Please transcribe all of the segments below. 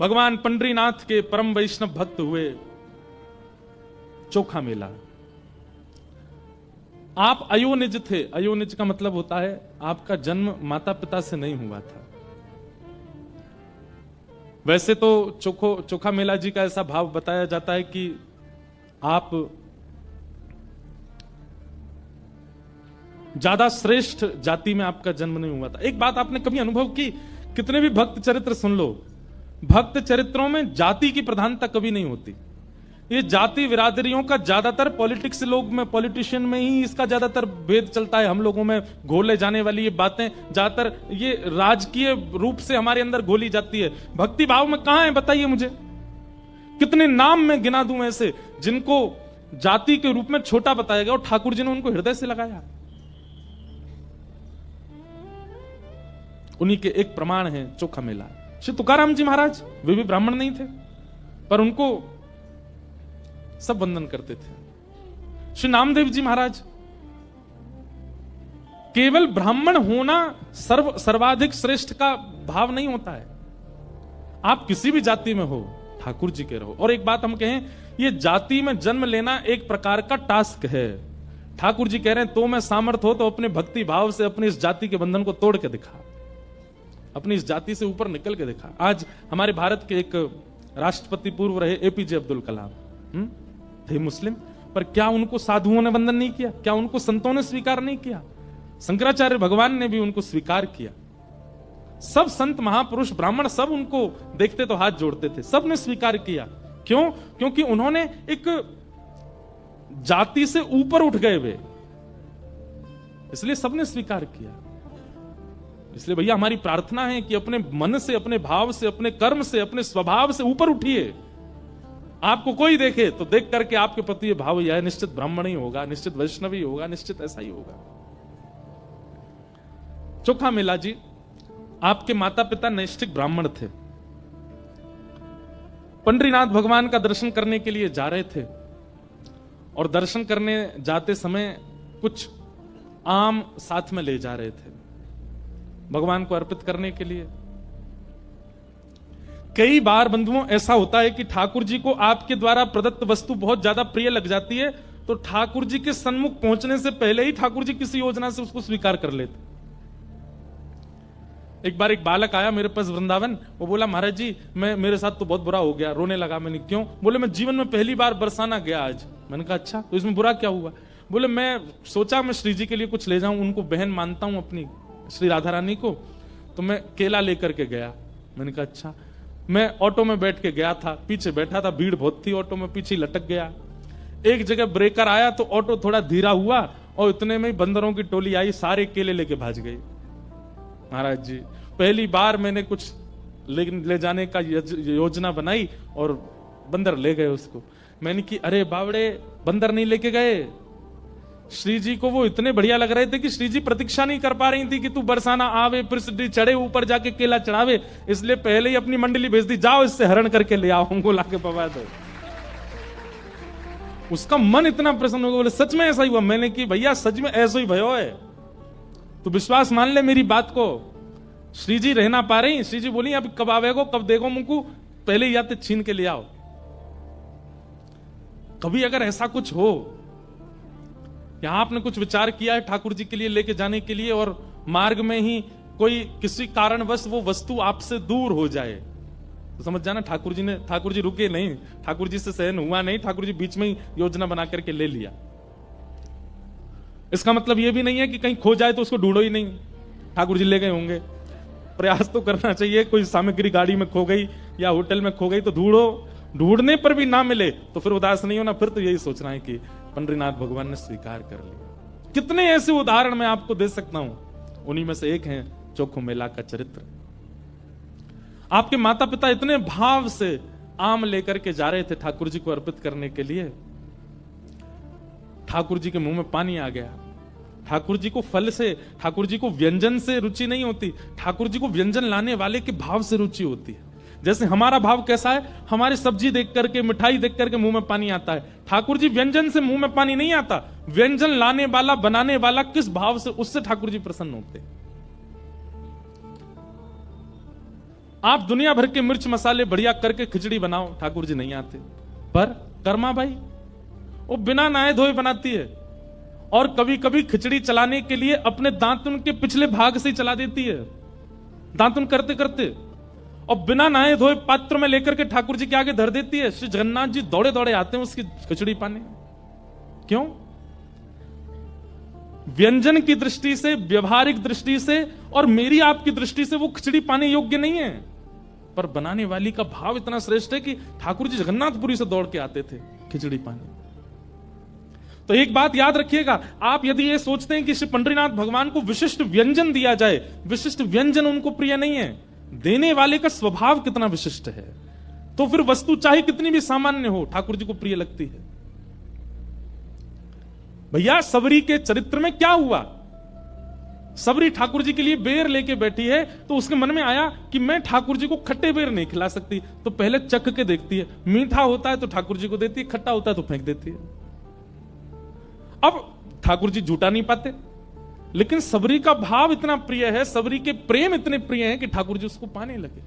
भगवान पंडरीनाथ के परम वैष्णव भक्त हुए। चोखा मेला। आप अयोनिज थे। अयोनिज का मतलब होता है आपका जन्म माता पिता से नहीं हुआ था। वैसे तो चोखा मेला जी का ऐसा भाव बताया जाता है कि आप ज्यादा श्रेष्ठ जाति में आपका जन्म नहीं हुआ था। एक बात आपने कभी अनुभव की, कितने भी भक्त चरित्र सुन लो, भक्त चरित्रों में जाति की प्रधानता कभी नहीं होती। ये जाति बिरादरियों का ज्यादातर पॉलिटिक्स लोग में, पॉलिटिशियन में ही इसका ज्यादातर भेद चलता है। हम लोगों में घोले जाने वाली ये बातें ज्यादातर ये राजकीय रूप से हमारे अंदर घोली जाती है। भक्ति भाव में कहां है बताइए मुझे। कितने नाम में गिना दूं ऐसे जिनको जाति के रूप में छोटा बताया गया और ठाकुर जी ने उनको हृदय से लगाया। उन्हीं के एक प्रमाण है चोखा मेला। श्री तुकाराम जी महाराज, वे भी ब्राह्मण नहीं थे पर उनको सब वंदन करते थे। श्री नामदेव जी महाराज, केवल ब्राह्मण होना सर्वाधिक श्रेष्ठ का भाव नहीं होता है। आप किसी भी जाति में हो, ठाकुर जी के रहो। और एक बात हम कहें, ये जाति में जन्म लेना एक प्रकार का टास्क है। ठाकुर जी कह रहे हैं तो मैं सामर्थ हो तो अपने भक्ति भाव से अपनी इस जाति के बंधन को तोड़ के दिखा, अपनी इस जाति से ऊपर निकल के दिखा। आज हमारे भारत के एक राष्ट्रपति पूर्व रहे एपीजे अब्दुल कलाम, थे मुस्लिम, पर क्या उनको साधुओं ने वंदन नहीं किया? क्या उनको संतों ने स्वीकार नहीं किया? शंकराचार्य भगवान ने भी उनको स्वीकार किया। सब संत महापुरुष ब्राह्मण सब उनको देखते तो हाथ जोड़ते थे, सब ने स्वीकार किया। क्यों? क्योंकि उन्होंने एक जाति से ऊपर उठ गए वे, इसलिए सबने स्वीकार किया। इसलिए भैया हमारी प्रार्थना है कि अपने मन से, अपने भाव से, अपने कर्म से, अपने स्वभाव से ऊपर उठिए। आपको कोई देखे तो देख करके आपके प्रति ये भाव यह है, निश्चित ब्राह्मण ही होगा, निश्चित वैष्णव ही होगा, निश्चित ऐसा ही होगा। चोखा मेला जी, आपके माता पिता नैष्ठिक ब्राह्मण थे। पंडरीनाथ भगवान का दर्शन करने के लिए जा रहे थे और दर्शन करने जाते समय कुछ आम साथ में ले जा रहे थे भगवान को अर्पित करने के लिए। कई बार बंधुओं ऐसा होता है कि ठाकुर जी को आपके द्वारा प्रदत्त वस्तु बहुत ज्यादा प्रिय लग जाती है, तो ठाकुर जी के सन्मुख पहुंचने से पहले ही ठाकुर जी किसी योजना से उसको स्वीकार कर लेते। एक बार एक बालक आया मेरे पास वृंदावन, वो बोला महाराज जी मेरे साथ तो बहुत बुरा हो गया, रोने लगा। मैंने क्यों? बोले मैं जीवन में पहली बार बरसाना गया आज। मैंने कहा अच्छा, तो इसमें बुरा क्या हुआ? बोले मैं सोचा मैं श्री जी के लिए कुछ ले जाऊं, उनको बहन मानता हूं अपनी श्री राधा रानी को, तो मैं केला लेकर के गया। मैंने कहा अच्छा। मैं ऑटो में बैठ के गया था, पीछे बैठा था, भीड़ बहुत थी ऑटो में, पीछे लटक गया। एक जगह ब्रेकर आया तो ऑटो थोड़ा धीरा हुआ और इतने में बंदरों की टोली आई, सारे केले लेके भाग गई। महाराज जी पहली बार मैंने कुछ ले जाने का योजना बनाई और बंदर ले गए उसको। मैंने कि अरे बावड़े, बंदर नहीं लेके गए। श्री जी को वो इतने बढ़िया लग रहे थे कि श्री जी प्रतीक्षा नहीं कर पा रही थी कि तू बरसाना आवे, फिर सीढ़ी चढ़े, ऊपर जाके केला चढ़ावे, इसलिए पहले ही अपनी मंडली भेज दी, जाओ इससे हरण करके ले आओ, हमको लाके पवा दो। उसका मन इतना प्रसन्न हो गया, बोले सच में ऐसा ही हुआ? मैंने कि भैया सच में ऐसा ही भयो है, तू विश्वास मान ले मेरी बात को। श्री जी रह ना पा रही, श्री जी बोली अब कब आवेगो, कब देखो मुझको, पहले ही आते छीन के ले आओ। कभी अगर ऐसा कुछ हो, यहां आपने कुछ विचार किया है ठाकुर जी के लिए लेके जाने के लिए और मार्ग में ही कोई किसी कारणवश वो वस्तु आपसे दूर हो जाए, तो समझ जाना ठाकुर जी रुके नहीं, ठाकुर जी से सहन हुआ नहीं, ठाकुर जी बीच में ही योजना बना करके ले लिया। इसका मतलब ये भी नहीं है कि कहीं खो जाए तो उसको ढूंढो ही नहीं, ठाकुर जी ले गए होंगे। प्रयास तो करना चाहिए, कोई सामग्री गाड़ी में खो गई या होटल में खो गई तो ढूंढो, ढूंढने पर भी ना मिले तो फिर उदास नहीं होना, फिर तो यही सोचना है कि पंडरीनाथ भगवान ने स्वीकार कर लिया। कितने ऐसे उदाहरण मैं आपको दे सकता हूं, उन्हीं में से एक है चोखो मेला का चरित्र। आपके माता पिता इतने भाव से आम लेकर के जा रहे थे ठाकुर जी को अर्पित करने के लिए, ठाकुर जी के मुंह में पानी आ गया। ठाकुर जी को फल से, ठाकुर जी को व्यंजन से रुचि नहीं होती, ठाकुर जी को व्यंजन लाने वाले के भाव से रुचि होती है। जैसे हमारा भाव कैसा है, हमारी सब्जी देख करके, मिठाई देख करके मुंह में पानी आता है। ठाकुर जी व्यंजन से मुंह में पानी नहीं आता, व्यंजन लाने वाला, बनाने वाला किस भाव से, उससे ठाकुर जी प्रसन्न होते। आप दुनिया भर के मिर्च मसाले बढ़िया करके खिचड़ी बनाओ, ठाकुर जी नहीं आते। पर कर्मा बाई वो बिना नहाए धोए बनाती है, और कभी कभी खिचड़ी चलाने के लिए अपने दांतुन के पिछले भाग से ही चला देती है, दांतुन करते करते, और बिना नहाए धोए पात्र में लेकर के ठाकुर जी के आगे धर देती है। श्री जगन्नाथ जी दौड़े दौड़े आते हैं उसकी खिचड़ी पाने। क्यों? व्यंजन की दृष्टि से, व्यवहारिक दृष्टि से और मेरी आपकी दृष्टि से वो खिचड़ी पाने योग्य नहीं है, पर बनाने वाली का भाव इतना श्रेष्ठ है कि ठाकुर जी जगन्नाथपुरी से दौड़ के आते थे खिचड़ी पाने। तो एक बात याद रखिएगा, आप यदि ये सोचते हैं कि श्री पंडरीनाथ भगवान को विशिष्ट व्यंजन दिया जाए, विशिष्ट व्यंजन उनको प्रिय नहीं है, देने वाले का स्वभाव कितना विशिष्ट है, तो फिर वस्तु चाहे कितनी भी सामान्य हो ठाकुर जी को प्रिय लगती है। भैया सबरी के चरित्र में क्या हुआ? सबरी ठाकुर जी के लिए बेर लेके बैठी है, तो उसके मन में आया कि मैं ठाकुर जी को खट्टे बेर नहीं खिला सकती, तो पहले चख के देखती है, मीठा होता है तो ठाकुर जी को देती है, खट्टा होता है तो फेंक देती है। अब ठाकुर जी झूठा नहीं पाते, लेकिन सबरी का भाव इतना प्रिय है, सबरी के प्रेम इतने प्रिय हैं कि ठाकुर जी उसको पाने लगे।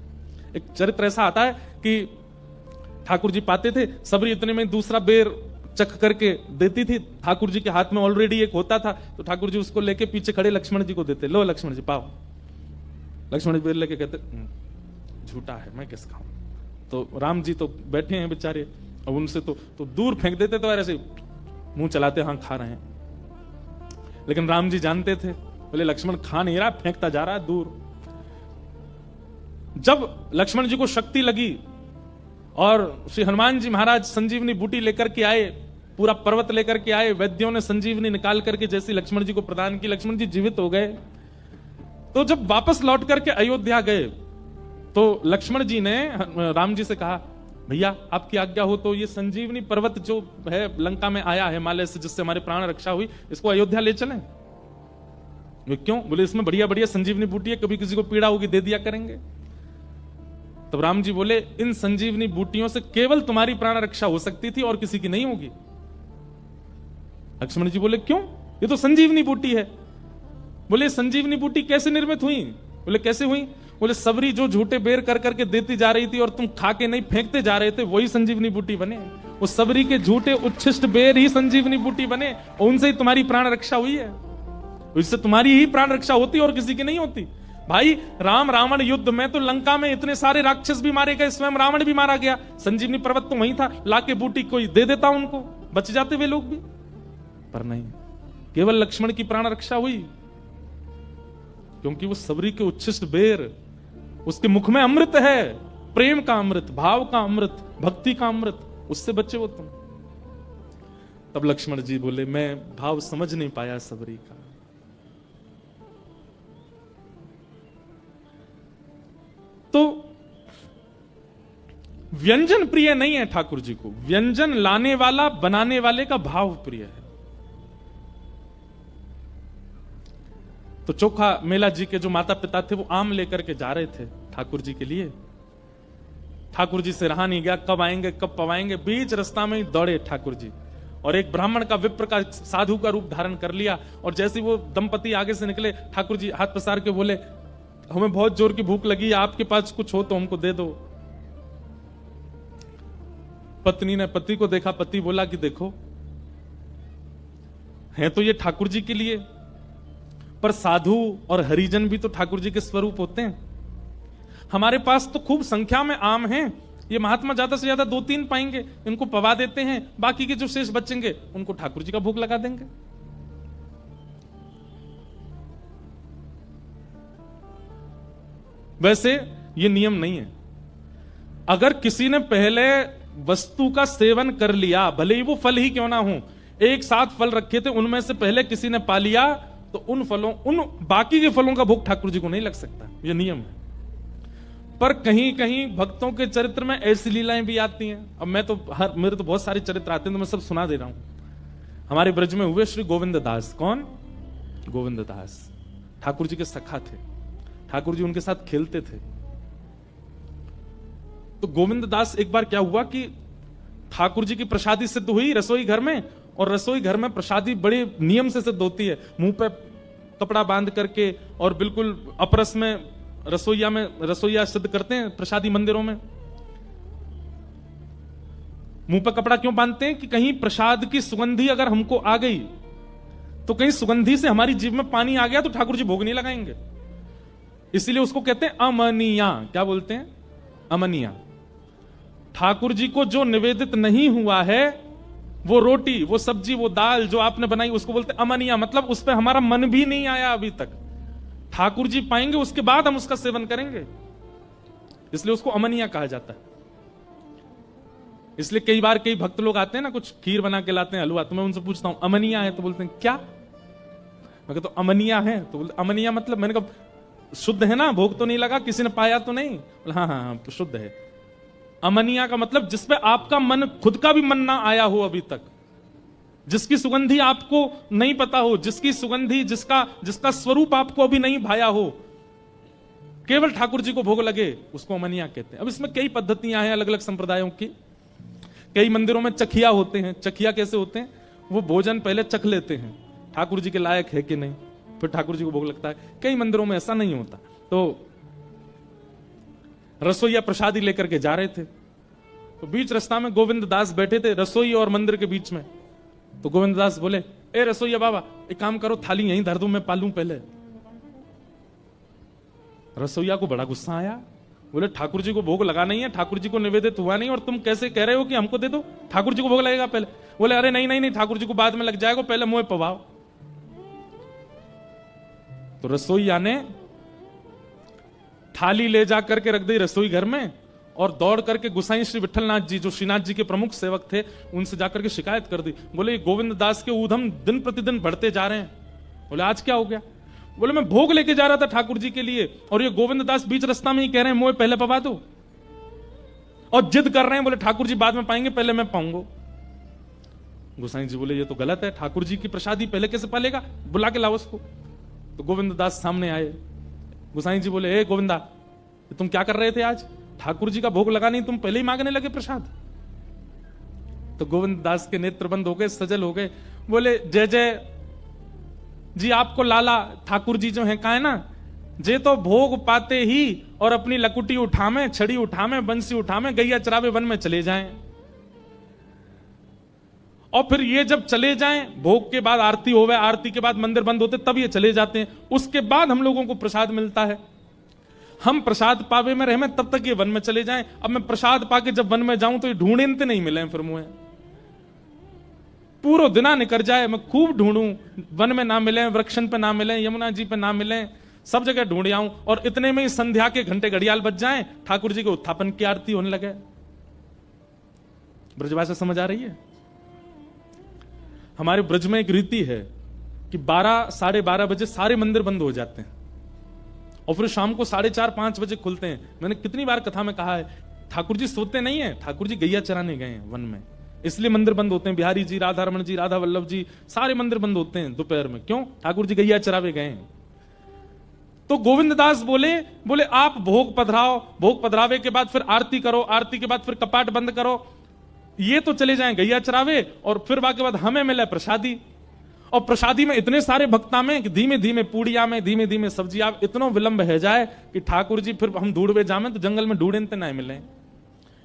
एक चरित्र ऐसा आता है कि ठाकुर जी पाते थे, सबरी इतने में दूसरा बेर चख करके देती थी, ठाकुर जी के हाथ में ऑलरेडी एक होता था, तो ठाकुर जी उसको लेके पीछे खड़े लक्ष्मण जी को देते, लो लक्ष्मण जी पाओ। लक्ष्मण जी बेर लेके कहते झूठा है मैं किस खाऊं। तो राम जी तो बैठे हैं बेचारे, और उनसे तो दूर फेंक देते, तो ऐसे मुंह चलाते हाँ खा रहे हैं। लेकिन राम जी जानते थे, बोले लक्ष्मण खा नहीं रहा, फेंकता जा रहा है दूर। जब लक्ष्मण जी को शक्ति लगी और श्री हनुमान जी महाराज संजीवनी बूटी लेकर के आए, पूरा पर्वत लेकर के आए, वैद्यों ने संजीवनी निकाल करके जैसी लक्ष्मण जी को प्रदान की, लक्ष्मण जी जीवित हो गए। तो जब वापस लौट करके अयोध्या गए, तो लक्ष्मण जी ने राम जी से कहा, भैया आपकी आज्ञा हो तो ये संजीवनी पर्वत जो है लंका में आया है हिमालय से, जिससे हमारे प्राण रक्षा हुई, इसको अयोध्या ले चलें। क्यों? बोले इसमें बढ़िया बढ़िया संजीवनी बूटी है, कभी किसी को पीड़ा होगी दे दिया करेंगे। तब राम जी बोले, इन संजीवनी बूटियों से केवल तुम्हारी प्राण रक्षा हो सकती थी और किसी की नहीं होगी। लक्ष्मण जी बोले क्यों? ये तो संजीवनी बूटी है। बोले संजीवनी बूटी कैसे निर्मित हुई? बोले कैसे हुई? बोले सबरी जो झूठे बेर कर करके देती जा रही थी और तुम खा के नहीं फेंकते जा रहे थे, वही संजीवनी बूटी बने। वो सबरी के झूठे उच्छिष्ट बेर ही संजीवनी बूटी बने, और उनसे ही तुम्हारी प्राण रक्षा हुई है। इससे तुम्हारी ही प्राण रक्षा होती और किसी की नहीं होती। भाई राम रावण युद्ध में तो लंका में इतने सारे राक्षस भी मारे गए, स्वयं रावण भी मारा गया, संजीवनी पर्वत तो वहीं था, लाके बूटी कोई दे देता उनको, बच जाते वे लोग भी। पर नहीं, केवल लक्ष्मण की प्राण रक्षा हुई, क्योंकि वो सबरी के उच्छिष्ट बेर, उसके मुख में अमृत है, प्रेम का अमृत, भाव का अमृत, भक्ति का अमृत, उससे बचे हो तुम। तब लक्ष्मण जी बोले, मैं भाव समझ नहीं पाया सबरी का। तो व्यंजन प्रिय नहीं है ठाकुर जी को, व्यंजन लाने वाला बनाने वाले का भाव प्रिय है। तो चोखा मेला जी के जो माता पिता थे वो आम लेकर के जा रहे थे ठाकुर जी के लिए। ठाकुर जी से रहा नहीं गया, कब आएंगे कब पवाएंगे, बीच रास्ता में ही दौड़े ठाकुर जी, और एक ब्राह्मण का, विप्र का, साधु का रूप धारण कर लिया। और जैसे वो दंपति आगे से निकले, ठाकुर जी हाथ पसार के बोले, हमें बहुत जोर की भूख लगी, आपके पास कुछ हो तो हमको दे दो। पत्नी ने पति को देखा, पति बोला कि देखो है तो ये ठाकुर जी के लिए, पर साधु और हरिजन भी तो ठाकुर जी के स्वरूप होते हैं। हमारे पास तो खूब संख्या में आम हैं, ये महात्मा ज्यादा से ज्यादा 2-3 पाएंगे, इनको पवा देते हैं, बाकी के जो शेष बचेंगे उनको ठाकुर जी का भोग लगा देंगे। वैसे ये नियम नहीं है। अगर किसी ने पहले वस्तु का सेवन कर लिया, भले ही वो फल ही क्यों ना हो, एक साथ फल रखे थे, उनमें से पहले किसी ने पा लिया, तो उन बाकी के फलों का भोग ठाकुर जी को नहीं लग सकता, ये नियम है। पर कहीं कहीं भक्तों के चरित्र में ऐसी लीलाएं भी आती हैं। अब मैं तो मेरे तो बहुत सारे चरित्र आते हैं, तो मैं सब सुना दे रहा हूं। हमारे ब्रज में हुए श्री गोविंद दास। कौन? गोविंद दास ठाकुर जी के सखा थे, ठाकुर जी उनके साथ खेलते थे। तो गोविंद दास, एक बार क्या हुआ कि ठाकुर जी की प्रसादी सिद्ध हुई रसोई घर में, और रसोई घर में प्रसादी बड़े नियम से सिद्ध होती है, मुंह पे कपड़ा बांध करके और बिल्कुल अपरस में रसोईया सिद्ध करते हैं प्रसादी मंदिरों में। मुंह पर कपड़ा क्यों बांधते हैं? कि कहीं प्रसाद की सुगंधी अगर हमको आ गई तो कहीं सुगंधी से हमारी जीभ में पानी आ गया तो ठाकुर जी भोग नहीं लगाएंगे। इसीलिए उसको कहते हैं अमनिया। क्या बोलते हैं? अमनिया। ठाकुर जी को जो निवेदित नहीं हुआ है, वो रोटी, वो सब्जी, वो दाल जो आपने बनाई, उसको बोलते हैं अमनिया। मतलब उस पर हमारा मन भी नहीं आया अभी तक। ठाकुर जी पाएंगे उसके बाद हम उसका सेवन करेंगे, इसलिए उसको अमनिया कहा जाता है। इसलिए कई बार कई भक्त लोग आते हैं ना, कुछ खीर बना के लाते हैं, हलवा, तो मैं उनसे पूछता हूं अमनिया है? तो बोलते हैं क्या? मैं कहता हूं अमनिया है? तो बोलते अमनिया मतलब, मैंने कहा शुद्ध है ना, भोग तो नहीं लगा, किसी ने पाया तो नहीं? हाँ हाँ हाँ, तो शुद्ध है। अमनिया का मतलब जिसपे आपका मन, खुद का भी मन ना आया हो अभी तक, जिसकी सुगंधी आपको नहीं पता हो, जिसकी सुगंधी, जिसका स्वरूप आपको अभी नहीं भाया हो, केवल ठाकुर जी को भोग लगे, उसको अमनिया कहते हैं। अब इसमें कई पद्धतियां हैं अलग अलग संप्रदायों की। कई मंदिरों में चखिया होते हैं। चखिया कैसे होते हैं? वो भोजन पहले चख लेते हैं, ठाकुर जी के लायक है कि नहीं, फिर ठाकुर जी को भोग लगता है। कई मंदिरों में ऐसा नहीं होता। तो रसोईया प्रसादी लेकर के जा रहे थे, तो बीच रास्ता में गोविंद दास बैठे थे, रसोई और मंदिर के बीच में। तो गोविंद दास बोले, ए रसोईया बाबा, एक काम करो, थाली यहीं धर दो, मैं पालूं पहले। रसोईया को बड़ा गुस्सा आया। बोले ठाकुर जी को भोग लगा नहीं है, ठाकुर जी को निवेदित हुआ नहीं, और तुम कैसे कह रहे हो कि हमको दे दो, ठाकुर जी को भोग लगेगा पहले? बोले अरे नहीं नहीं नहीं, ठाकुर जी को बाद में लग जाएगा, पहले मुंह पवाओ। तो रसोईया ने थाली ले जा करके रख दी रसोई घर में, और दौड़ करके गोसाई श्री विठलनाथ जी, जो श्रीनाथ जी के प्रमुख सेवक थे, उनसे जाकर के शिकायत कर दी। बोले गोविंद दास के ऊधम दिन प्रतिदिन बढ़ते जा रहे हैं। बोले आज क्या हो गया? बोले मैं भोग लेके जा रहा था ठाकुर जी के लिए, और ये गोविंद दास बीच रास्ता में ही कह रहे हैं मुझे पहले पवा दो, और जिद कर रहे हैं, बोले ठाकुर जी बाद में पाएंगे, पहले मैं पाऊंगा। गोसाई जी बोले ये तो गलत है, ठाकुर जी की प्रसादी पहले कैसे पालेगा, बुला के लाओ उसको। तो गोविंद दास सामने आए। गोसाई जी बोले, ए गोविंदा, तुम क्या कर रहे थे आज? ठाकुर जी का भोग लगा नहीं, तुम पहले ही मांगने लगे प्रसाद। तो गोविंद दास के नेत्र बंद हो गए, सजल हो गए। बोले जय जय जी, आपको लाला ठाकुर जी जो है कहा है ना, जे तो भोग पाते ही और अपनी लकुटी उठामे, छड़ी उठामे, बंसी उठामे, गैया चरावे वन में चले जाएं। और फिर ये जब चले जाएं, भोग के बाद आरती होवे, आरती के बाद मंदिर बंद होते, तब ये चले जाते हैं, उसके बाद हम लोगों को प्रसाद मिलता है। हम प्रसाद पावे में रहे, तब तक ये वन में चले जाएं। अब मैं प्रसाद पाके जब वन में जाऊं तो ये ढूंढते नहीं मिले, फिर मुझे पूरा दिना निकल जाए, मैं खूब ढूंढूं, वन में ना मिले, वृक्षण पे ना मिले, यमुना जी पे ना मिले, सब जगह ढूंढ आऊं, और इतने में ही संध्या के घंटे घड़ियाल बज जाएं, ठाकुर जी के उत्थापन की आरती होने लगे। ब्रजभाषा समझ आ रही है? हमारे ब्रज में एक रीति है कि 12, 12:30 बजे सारे मंदिर बंद हो जाते हैं, और फिर शाम को 4:30, 5 बजे खुलते हैं। मैंने कितनी बार कथा में कहा है, ठाकुर जी सोते नहीं है, ठाकुर जी गैया चराने गए हैं वन में, इसलिए मंदिर बंद होते हैं। बिहारी जी, राधा रमन जी, राधा वल्लभ जी, सारे मंदिर बंद होते हैं दोपहर में। क्यों? ठाकुर जी गैया चरावे गए हैं। तो गोविंद दास बोले आप भोग पधराओ, भोग पधरावे के बाद फिर आरती करो, आरती के बाद फिर कपाट बंद करो, ये तो चले जाएं गैया चरावे, और फिर बाकी बाद हमें मिले प्रसादी। और प्रसादी में इतने सारे भक्ता में कि धीमे धीमे पूड़िया में, धीमे धीमे सब्जी, आप इतना विलंब है जाए कि ठाकुर जी फिर हम ढूंढवे जामे तो जंगल में ढूंढते ना मिले।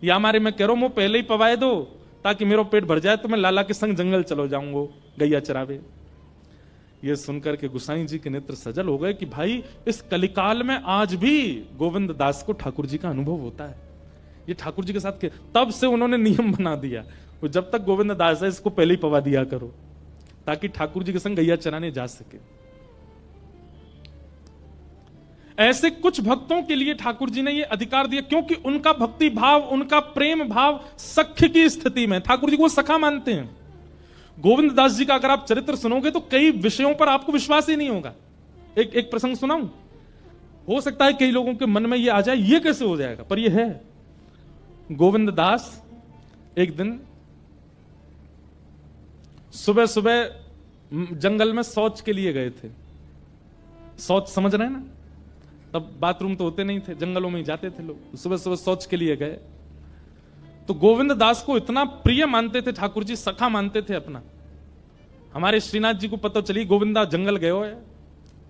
या हमारे में कह रहा हूं, पहले ही पवाए दो ताकि मेरा पेट भर जाए, तो मैं लाला के संग जंगल चलो जाऊंगा गैया चरावे। ये सुनकर के गोसाई जी के नेत्र सजल हो गए कि भाई इस कलिकाल में आज भी गोविंद दास को ठाकुर जी का अनुभव होता है। ये ठाकुर जी के साथ तब से उन्होंने नियम बना दिया, वो जब तक गोविंद दास है इसको पहले ही पवा दिया करो, ताकि ठाकुर जी के संग गैया चराने जा सके। ऐसे कुछ भक्तों के लिए ठाकुर जी ने यह अधिकार दिया, क्योंकि उनका भक्ति भाव, उनका प्रेम भाव सख्य की स्थिति में, ठाकुर जी को सखा मानते हैं। गोविंद दास जी का अगर आप चरित्र सुनोगे तो कई विषयों पर आपको विश्वास ही नहीं होगा। एक प्रसंग सुनाऊं, हो सकता है कई लोगों के मन में यह आ जाए, यह कैसे हो जाएगा, पर यह है। गोविंद दास एक दिन सुबह सुबह जंगल में शौच के लिए गए थे। शौच समझ रहे हैं ना, तब बाथरूम तो होते नहीं थे, जंगलों में ही जाते थे लोग। सुबह सुबह शौच के लिए गए, तो गोविंद दास को इतना प्रिय मानते थे ठाकुर जी, सखा मानते थे अपना। हमारे श्रीनाथ जी को पता चली गोविंदा जंगल गए हो,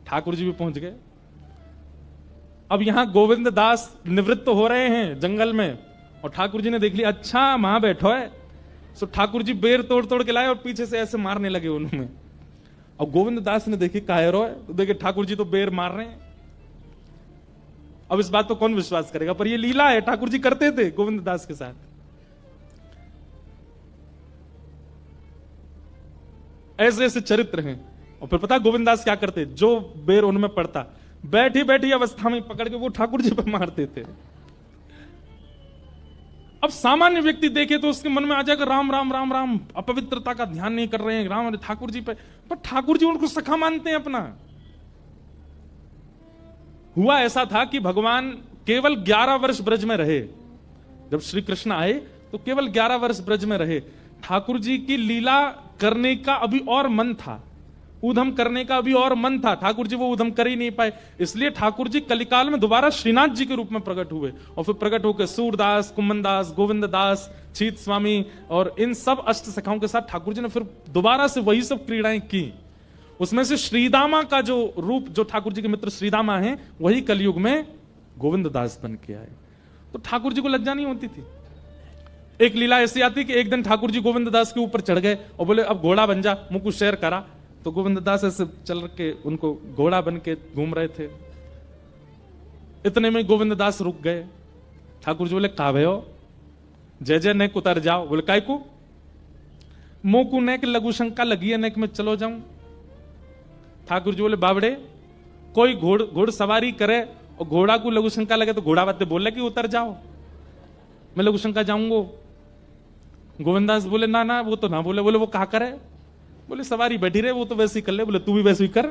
ठाकुर जी भी पहुंच गए। अब यहां गोविंद दास निवृत्त हो रहे हैं जंगल में, और ठाकुर जी ने देख लिया, अच्छा वहां बैठो है। सो ठाकुर जी बेर तोड़ तोड़ के लाए और पीछे से ऐसे मारने लगे उन्होंने। और गोविंद दास ने देखी कायरो है, तो देखे ठाकुर जी तो बेर मार रहे हैं। अब इस बात को कौन विश्वास करेगा, पर ये लीला है, ठाकुर जी करते थे गोविंद दास के साथ। ऐसे ऐसे चरित्र हैं। और फिर पता गोविंद दास क्या करते, जो बेर उनमें पड़ता बैठी बैठी अवस्था में पकड़ के वो ठाकुर जी पर मारते थे। अब सामान्य व्यक्ति देखे तो उसके मन में आ जाएगा राम राम राम राम, अपवित्रता का ध्यान नहीं कर रहे हैं राम ठाकुर जी पे, पर ठाकुर जी उनको सखा मानते हैं अपना। हुआ ऐसा था कि भगवान केवल 11 वर्ष ब्रज में रहे। जब श्री कृष्ण आए तो केवल 11 वर्ष ब्रज में रहे। ठाकुर जी की लीला करने का अभी और मन था, ऊधम करने का अभी और मन था, ठाकुर जी वो ऊधम कर ही नहीं पाए। इसलिए ठाकुर जी कलिकाल में दोबारा श्रीनाथ जी के रूप में प्रकट हुए, और फिर प्रकट होकर सूरदास, कुम्मनदास, गोविंद दास, छीत स्वामी और इन सब अष्ट सखाओं के साथ ठाकुर जी ने फिर दोबारा से वही सब क्रीड़ाएं की। उसमें से श्रीदामा का जो रूप, जो ठाकुर जी के मित्र श्रीदामा हैं, वही कलयुग में गोविंद दास बन के आए। तो ठाकुर जी को लज्जा नहीं होती थी। एक लीला ऐसी आती कि एक दिन ठाकुर जी गोविंद दास के ऊपर चढ़ गए और बोले अब घोड़ा बन जा, मुझको शेर करा। तो गोविंद दास ऐसे चल के उनको घोड़ा बन के घूम रहे थे। इतने में गोविंद दास रुक गए। ठाकुर जी बोले का भयो, जय जय नेक उतर जाओ। बोले काय को, मोकू नेक लघु शंका लगी है नेक में चलो जाऊं। ठाकुर जी बोले बाबड़े, कोई घोड़ सवारी करे और घोड़ा को लघु शंका लगे तो घोड़ा बातें बोले कि उतर जाओ, मैं लघु शंका जाऊंगो। गोविंदास बोले ना ना वो तो ना बोले। बोले वो कहा करे, बोले सवारी बैठी रहे वो तो वैसे ही कर ले। बोले तू भी वैसे ही कर।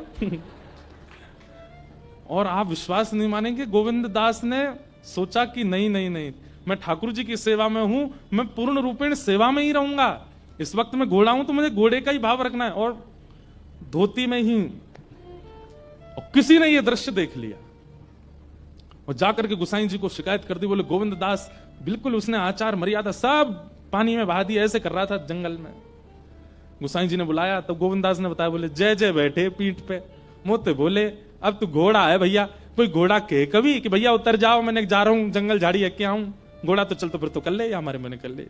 और आप विश्वास नहीं मानेंगे, गोविंद दास ने सोचा कि नहीं नहीं नहीं, मैं ठाकुर जी की सेवा में हूं, मैं पूर्ण रूपेण सेवा में ही रहूंगा। इस वक्त मैं घोड़ा हूं तो मुझे घोड़े का ही भाव रखना है, और धोती में ही। और किसी ने यह दृश्य देख लिया और जाकर के गोसाई जी को शिकायत कर दी। बोले गोविंद दास बिल्कुल उसने आचार मर्यादा सब पानी में बहा दिया, ऐसे कर रहा था जंगल में। गोसाई जी ने बुलाया तब गोविंद दास ने बताया। बोले जय जय बैठे पीठ पे, मोते बोले अब तू घोड़ा है भैया, कोई घोड़ा कहे कभी कि भैया उतर जाओ, मैंने जा रहा हूं जंगल झाड़ी है क्या आऊं, घोड़ा तो चल तो फिर तो कर ले या हमारे मैंने कर ले।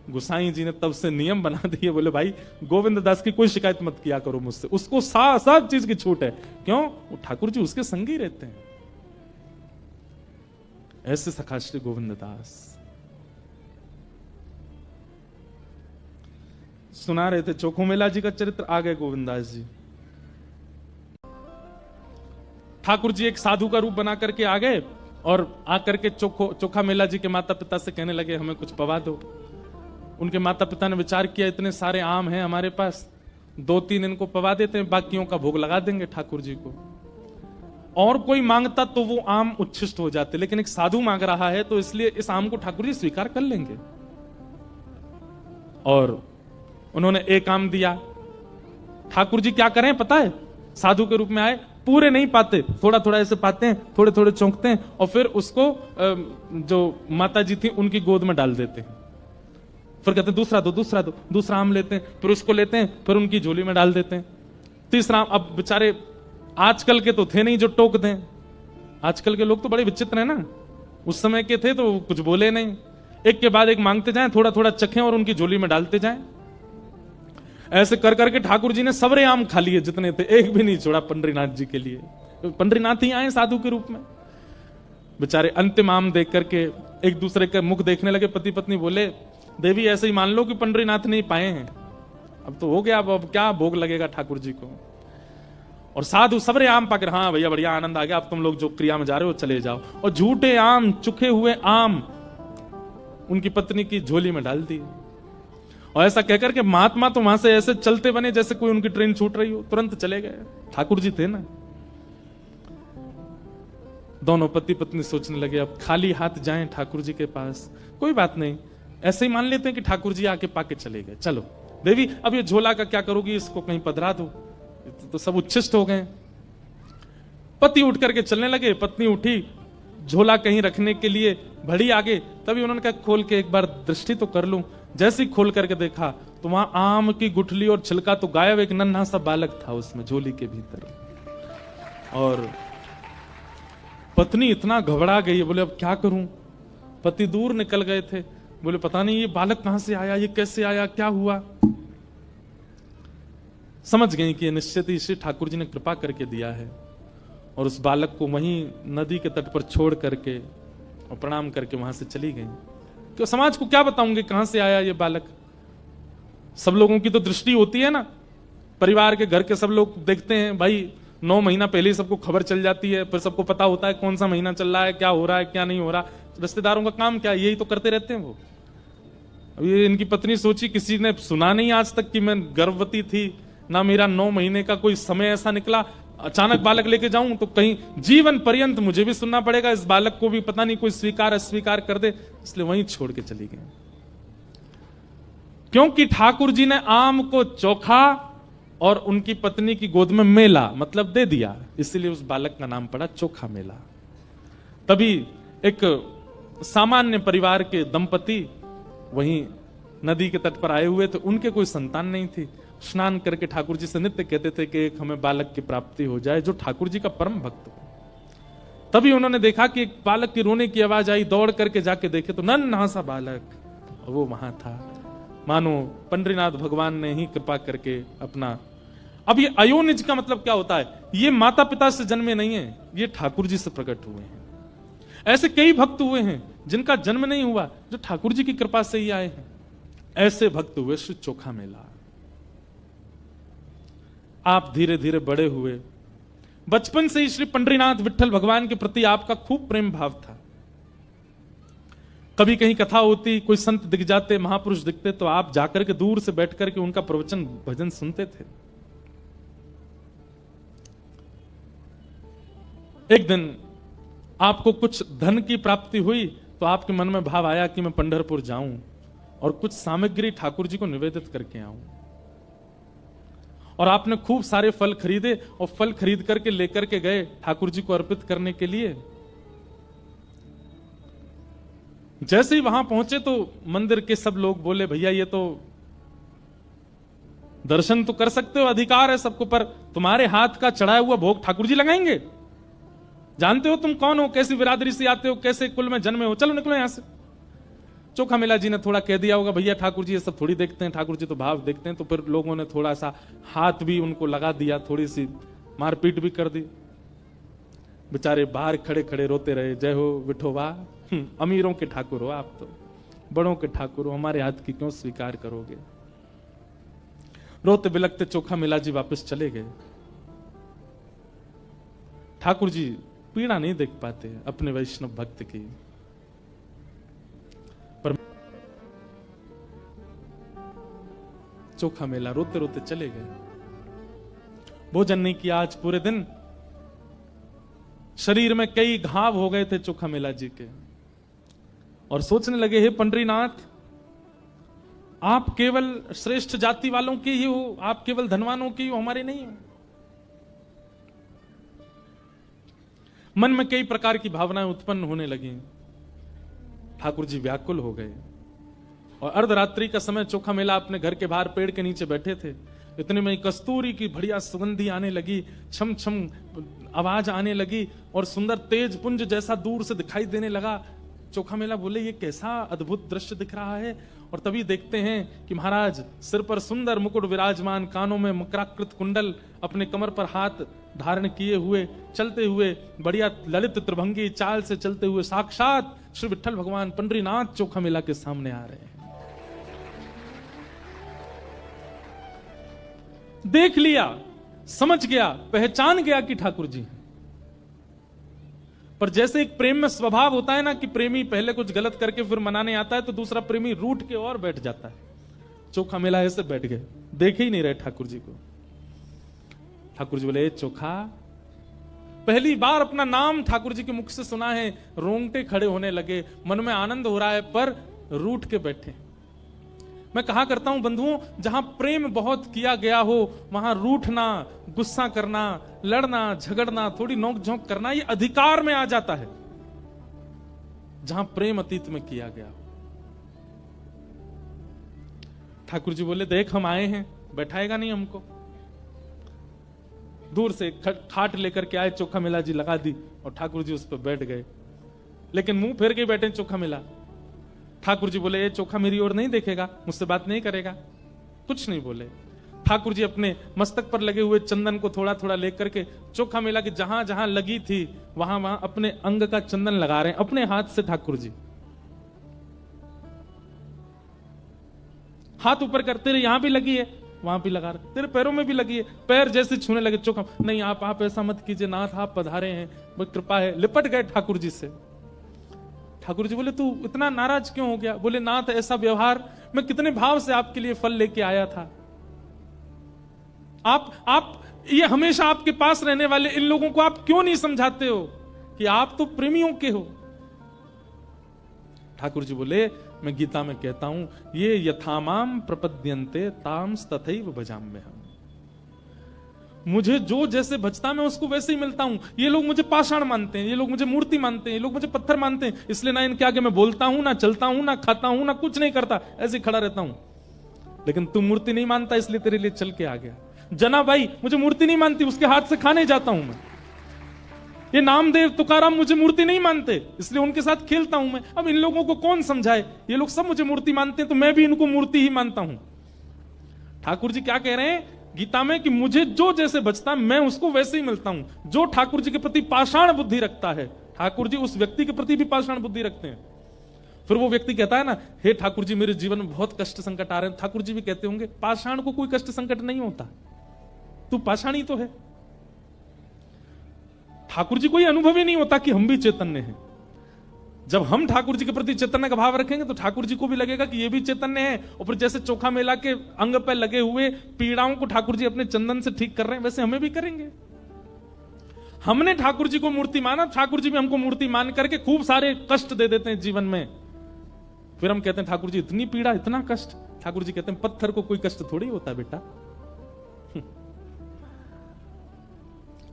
गोसाई जी ने तब से नियम बना दिए। बोले भाई गोविंद दास की कोई शिकायत मत किया करो मुझसे, उसको सब चीज की छूट है। क्यों, वो ठाकुर जी उसके संग ही रहते हैं। ऐसे सखा श्री गोविंद दास सुना रहे थे। चोखो मेला जी का चरित्र आ गए गोविंदास जी। ठाकुर जी एक साधु का रूप बना करके आ गए और आकर के चोखा मेला जी के माता पिता से कहने लगे हमें कुछ पवा दो। उनके माता पिता ने विचार किया इतने सारे आम हैं हमारे पास, 2-3 इनको पवा देते हैं, बाकियों का भोग लगा देंगे ठाकुर जी को। और कोई मांगता तो वो आम उच्छिष्ट हो जाते, लेकिन एक साधु मांग रहा है तो इसलिए इस आम को ठाकुर जी स्वीकार कर लेंगे। और उन्होंने एक आम दिया। ठाकुर जी क्या करें पता है, साधु के रूप में आए, पूरे नहीं पाते, थोड़ा थोड़ा ऐसे पाते हैं, थोड़े थोड़े चौंकते हैं और फिर उसको जो माता जी थी उनकी गोद में डाल देते हैं। फिर कहते हैं दूसरा दो, दूसरा दो, दूसरा आम लेते हैं, फिर उसको लेते हैं, फिर उनकी झोली में डाल देते हैं। तीसरा, अब बेचारे आजकल के तो थे नहीं जो टोक दें, आजकल के लोग तो बड़े विचित्र हैं ना, उस समय के थे तो कुछ बोले नहीं, एक के बाद एक मांगते जाएं, थोड़ा थोड़ा चखें और उनकी झोली में डालते जाएं। ऐसे कर करके ठाकुर जी ने सबरे आम खा लिए जितने थे, एक भी नहीं छोड़ा पंडरीनाथ जी के लिए। पंडरीनाथ ही आए साधु के रूप में। बेचारे अंतिम आम देख करके एक दूसरे के मुख देखने लगे। पति पत्नी बोले देवी ऐसे ही मान लो कि पंडरीनाथ नहीं पाए हैं, अब तो हो गया, अब क्या भोग लगेगा ठाकुर जी को। और साधु सबरे आम पाकर हाँ भैया बढ़िया आनंद आ गया, अब तुम लोग जो क्रिया में जा रहे हो चले जाओ। और झूठे आम, चुखे हुए आम उनकी पत्नी की झोली में डाल दिए। और ऐसा कहकर के महात्मा तो वहां से ऐसे चलते बने जैसे कोई उनकी ट्रेन छूट रही हो, तुरंत चले गए। ठाकुर जी थे ना। दोनों पति पत्नी सोचने लगे अब खाली हाथ जाएं ठाकुर जी के पास, कोई बात नहीं, ऐसे ही मान लेते हैं कि ठाकुर जी आके पाके चले गए। चलो देवी अब ये झोला का क्या करोगी, इसको कहीं पधरा दो, तो सब उच्छिष्ट हो गए। पति उठ करके चलने लगे, पत्नी उठी झोला कहीं रखने के लिए बढ़ी आगे, तभी उन्होंने कहा खोल के एक बार दृष्टि तो कर लूं। जैसे ही खोल करके देखा तो वहां आम की गुठली और छिलका तो गायब, एक नन्हा सा बालक था उसमें झोली के भीतर। और पत्नी इतना घबरा गई, बोले अब क्या करूं। पति दूर निकल गए थे, बोले पता नहीं ये बालक कहां से आया, ये कैसे आया, क्या हुआ। समझ गई कि ये निश्चित ही श्री ठाकुर जी ने कृपा करके दिया है, और उस बालक को वहीं नदी के तट पर छोड़ करके और प्रणाम करके वहां से चली गई। तो समाज को क्या बताऊंगी कहां से आया ये बालक। सब लोगों की तो दृष्टि होती है ना, परिवार के घर के सब लोग देखते हैं भाई, 9 महीना पहले ही सबको खबर चल जाती है, फिर सबको पता होता है कौन सा महीना चल रहा है, क्या हो रहा है क्या नहीं हो रहा। रिश्तेदारों का काम क्या है, यही तो करते रहते हैं वो। अब ये इनकी पत्नी सोची किसी ने सुना नहीं आज तक कि मैं गर्भवती थी, ना मेरा 9 महीने का कोई समय ऐसा निकला, अचानक बालक लेके जाऊं तो कहीं जीवन पर्यंत मुझे भी सुनना पड़ेगा, इस बालक को भी पता नहीं कोई स्वीकार अस्वीकार कर दे, इसलिए वहीं छोड़ के चली गई। क्योंकि ठाकुर जी ने आम को चोखा और उनकी पत्नी की गोद में मेला मतलब दे दिया, इसलिए उस बालक का नाम पड़ा चोखा मेला। तभी एक सामान्य परिवार के दंपति वहीं नदी के तट पर आए हुए थे, उनके कोई संतान नहीं थी। स्नान करके ठाकुर जी से नित्य कहते थे कि एक हमें बालक की प्राप्ति हो जाए जो ठाकुर जी का परम भक्त हो। तभी उन्होंने देखा कि एक बालक की रोने की आवाज आई, दौड़ करके जाके देखे तो नन्हा सा बालक वो वहां था। मानो पंडरीनाथ भगवान ने ही कृपा करके अपना। अब ये अयोनिज का मतलब क्या होता है, ये माता पिता से जन्मे नहीं है, ये ठाकुर जी से प्रकट हुए हैं। ऐसे कई भक्त हुए हैं जिनका जन्म नहीं हुआ, जो ठाकुर जी की कृपा से ही आए हैं। ऐसे भक्त हुए श्री चोखा मेला। आप धीरे धीरे बड़े हुए, बचपन से ही श्री पंडरीनाथ विठल भगवान के प्रति आपका खूब प्रेम भाव था। कभी कहीं कथा होती, कोई संत दिख जाते, महापुरुष दिखते, तो आप जाकर के दूर से बैठ करके उनका प्रवचन भजन सुनते थे। एक दिन आपको कुछ धन की प्राप्ति हुई तो आपके मन में भाव आया कि मैं पंढरपुर जाऊं और कुछ सामग्री ठाकुर जी को निवेदित करके आऊं। और आपने खूब सारे फल खरीदे और फल खरीद करके लेकर के गए ठाकुर जी को अर्पित करने के लिए। जैसे ही वहां पहुंचे तो मंदिर के सब लोग बोले, भैया ये तो दर्शन तो कर सकते हो, अधिकार है सबको, पर तुम्हारे हाथ का चढ़ाया हुआ भोग ठाकुर जी लगाएंगे। जानते हो तुम कौन हो, कैसी बिरादरी से आते हो, कैसे कुल में जन्मे हो, चलो निकलो यहां से। चोखा मेला जी ने थोड़ा कह दिया होगा, भैया ठाकुर जी ये सब थोड़ी देखते हैं, ठाकुर जी तो भाव देखते हैं। तो फिर लोगों ने थोड़ा सा हाथ भी उनको लगा दिया, थोड़ी सी मारपीट भी कर दी। बेचारे बाहर खड़े खड़े रोते रहे, जय हो विठोबा, अमीरों के ठाकुर हो आप, तो बड़ों के ठाकुर हो, हमारे हाथ की क्यों स्वीकार करोगे। रोते बिलखते चोखा मेला जी वापस चले गए। ठाकुर जी पीड़ा नहीं देख पाते अपने वैष्णव भक्त की, पर चोखा मेला रोते रोते चले गए। भोजन नहीं किया आज पूरे दिन, शरीर में कई घाव हो गए थे चोखा मेला जी के, और सोचने लगे, हे पंडरीनाथ, आप केवल श्रेष्ठ जाति वालों के ही हो, आप केवल धनवानों के ही हो, हमारे नहीं हो। मन में कई प्रकार की भावनाएं उत्पन्न होने लगी। ठाकुर जी व्याकुल हो गए, और अर्धरात्रि का समय चोखा मेला अपने घर के बाहर पेड़ के नीचे बैठे थे। इतने में कस्तूरी की बढ़िया सुगंधी आने लगी, छम छम आवाज आने लगी, और सुंदर तेज पुंज जैसा दूर से दिखाई देने लगा। चोखा मेला बोले, ये कैसा अद्भुत दृश्य दिख रहा है। और तभी देखते हैं कि महाराज सिर पर सुंदर मुकुट विराजमान, कानों में मकराकृत कुंडल, अपने कमर पर हाथ धारण किए हुए, चलते हुए बढ़िया ललित त्रिभंगी चाल से चलते हुए साक्षात श्री विठल भगवान पंडरीनाथ चोखा मेला के सामने आ रहे हैं। देख लिया, समझ गया, पहचान गया कि ठाकुर जी। पर जैसे एक प्रेम में स्वभाव होता है ना कि प्रेमी पहले कुछ गलत करके फिर मनाने आता है, तो दूसरा प्रेमी रूठ के और बैठ जाता है। चोखा मेला ऐसे बैठ गए, देखे ही नहीं रहे ठाकुर जी को। ठाकुर जी बोले, चोखा, पहली बार अपना नाम ठाकुर जी के मुख से सुना है, रोंगटे खड़े होने लगे, मन में आनंद हो रहा है, पर रूठ के बैठे। मैं कहा करता हूं बंधुओं, जहां प्रेम बहुत किया गया हो वहां रूठना, गुस्सा करना, लड़ना, झगड़ना, थोड़ी नोक झोंक करना, ये अधिकार में आ जाता है। जहां प्रेम अतीत में किया गया हो। ठाकुर जी बोले, देख हम आए हैं, बैठाएगा नहीं हमको। दूर से खाट लेकर के आए, चोखा मिला जी लगा दी और ठाकुर जी उस पर बैठ गए, लेकिन मुंह फेर के बैठे, चोखा मिला। ठाकुर जी बोले ये चोखा मेरी ओर नहीं देखेगा, मुझसे बात नहीं करेगा, कुछ नहीं बोले। ठाकुर जी अपने मस्तक पर लगे हुए चंदन को थोड़ा थोड़ा लेकर के चोखा मिला कि जहां जहां लगी थी वहां वहां अपने अंग का चंदन लगा रहे हैं अपने हाथ से। ठाकुर जी हाथ ऊपर करते रहे, यहां भी लगी है वहां भी लगा रहे, तेरे पैरों में भी लगी है, पैर जैसे छूने लगे चोखा, नहीं आप ऐसा मत कीजिए नाथ, आप पधारे हैं, वो कृपा है। लिपट गए ठाकुर जी से। ठाकुर जी बोले तू इतना नाराज क्यों हो गया? बोले नाथ ऐसा व्यवहार, मैं कितने भाव से आपके लिए फल लेके आया था, आप ये हमेशा आपके पास रहने वाले इन लोगों को आप क्यों नहीं समझाते हो कि आप तो प्रेमियों के हो? ठाकुर जी बोले मैं गीता में कहता हूं, ये यथामाम प्रपद्यन्ते ताम्स तथैव भजाम्यहम्। मुझे जो जैसे बचता मैं उसको वैसे ही मिलता हूं। ये लोग मुझे पाषाण मानते हैं, ये लोग मुझे मूर्ति मानते हैं, ये लोग मुझे पत्थर मानते हैं, इसलिए ना इनके आगे मैं बोलता हूं, ना चलता हूं, ना खाता हूं, ना कुछ नहीं करता, ऐसे ही खड़ा रहता हूं। लेकिन तू मूर्ति नहीं मानता इसलिए तेरे लिए चल के आ गया। जना भाई मुझे मूर्ति नहीं मानती, उसके हाथ से खाने जाता हूं मैं। ये नामदेव तुकाराम मुझे मूर्ति नहीं मानते, इसलिए उनके साथ खेलता हूं मैं। अब इन लोगों को कौन समझाए, ये लोग सब मुझे मूर्ति मानते हैं तो मैं भी इनको मूर्ति ही मानता हूं। ठाकुर जी क्या कह रहे हैं गीता में कि मुझे जो जैसे बचता मैं उसको वैसे ही मिलता हूं। जो ठाकुर जी के प्रति पाषाण बुद्धि रखता है, ठाकुर जी उस व्यक्ति के प्रति भी पाषाण बुद्धि रखते हैं। फिर वो व्यक्ति कहता है ना, हे ठाकुर जी मेरे जीवन में बहुत कष्ट संकट आ रहे हैं, ठाकुर जी भी कहते होंगे पाषाण को कोई कष्ट संकट नहीं होता, तू पाषाण ही तो है। ठाकुर जी को अनुभव ही नहीं होता कि हम भी चैतन्य हैं। जब हम ठाकुर जी के प्रति चैतन्य का भाव रखेंगे तो ठाकुर जी को भी लगेगा कि ये भी चैतन्य है। और फिर जैसे चोखा मेला के अंग पर लगे हुए पीड़ाओं को ठाकुर जी अपने चंदन से ठीक कर रहे हैं, वैसे हमें भी करेंगे। हमने ठाकुर जी को मूर्ति माना, ठाकुर जी भी हमको मूर्ति मान करके खूब सारे कष्ट दे देते हैं जीवन में। फिर हम कहते हैं ठाकुर जी इतनी पीड़ा, इतना कष्ट। ठाकुर जी कहते हैं पत्थर को कोई कष्ट थोड़ी होता बेटा।